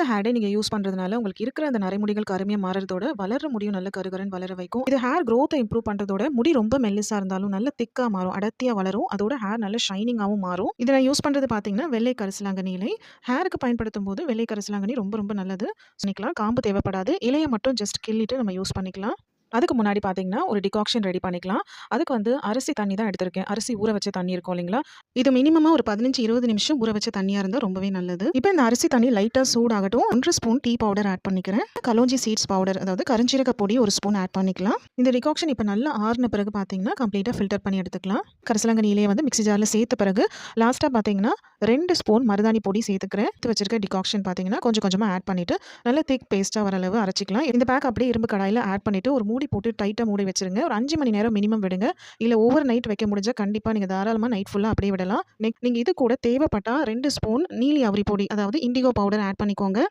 Hair dye நீங்க use பண்றதுனால உங்களுக்கு இருக்கிற அந்த நரைமுடிகள் கருமையா மாறுறதோட, வளர்ற முடியும் நல்ல கருகருன்னு வளர வைக்கும். இது ஹேர் குரோத்த இம்ப்ரூவ் பண்றதோட, முடி ரொம்ப மெல்லிசா இருந்தாலும் நல்ல திக்கா மாறும். அடர்த்தியா வளரும். அதோட ஹேர் நல்ல ஷைனிங்காவும் மாறும். இத நான் யூஸ் பண்றது பார்த்தீங்கன்னா, வெள்ளை கரிசலாங்கண்ணி இலை. ஹேருக்கு பயன்படுத்தும்போது வெள்ளை கரிசலாங்கண்ணி ரொம்ப ரொம்ப நல்லது. பண்ணிக்கலாம். காம்பு தேவைப்படாது. இலைய மட்டும் ஜஸ்ட் கிள்ளிட்டு நம்ம யூஸ் பண்ணிக்கலாம். அதுக்கு முன்னாடி பார்த்தீங்கன்னா, ஒரு டிகாக்ஷன் ரெடி பண்ணிக்கலாம். அதுக்கு வந்து அரிசி தண்ணி தான் எடுத்திருக்கேன். அரிசி ஊற வச்ச தண்ணி இருக்கும் இல்லைங்களா? இது மினிமமா ஒரு 15, 20 நிமிஷம் ஊற வச்ச தண்ணியா இருந்தா ரொம்பவே நல்லது. இப்ப இந்த அரிசி தண்ணி லைட்டா சூடாகட்டும். 1 ஸ்பூன் டீ பவுடர் ஆட் பண்ணிக்கிறேன். கலோஞ்சி சீட்ஸ் பவுடர் அதாவது கருஞ்சீரக பொடி 1 ஸ்பூன் ஆட் பண்ணிக்கலாம். இந்த டிகாக்ஷன் இப்ப நல்லா ஆறுன பிறகு பார்த்தீங்கன்னா, கம்ப்ளீட்டா ஃபில்டர் பண்ணி எடுத்துக்கலாம். கரிசலாங்கண்ணி இலைய வந்து மிக்ஸி ஜார்ல சேர்த்த பிறகு, லாஸ்ட்டா பார்த்தீங்கன்னா, 2 ஸ்பூன் மருதாணி பொடி சேர்த்துக்கிறேன். எடுத்து வச்சிருக்க டிகாக்ஷன் பார்த்தீங்கன்னா, கொஞ்சம் கொஞ்சமா ஆட் பண்ணிட்டு, நல்ல திக் பேஸ்ட்டா வர அளவு அரைச்சுக்கலாம். இந்த பேக் அப்படியே இரும்பு கடாயில ஆட் பண்ணிட்டு, ஒரு மூடி போட்டு டைட்டா மூடி வச்சுருங்க. ஒரு 5 மணி நேரம் மினிமம் விடுங்க. இல்ல ஓவர் நைட் வைக்க முடிஞ்சா கண்டிப்பா நீங்க தாராளமா நைட் ஃபுல்லா அப்படியே விடலாம். நீங்க இது கூட தேவைப்பட்டா 2 ஸ்பூன் நீலி அவரி பொடி அதாவது இண்டிகோ பவுடர் ஆட் பண்ணிக்கோங்க.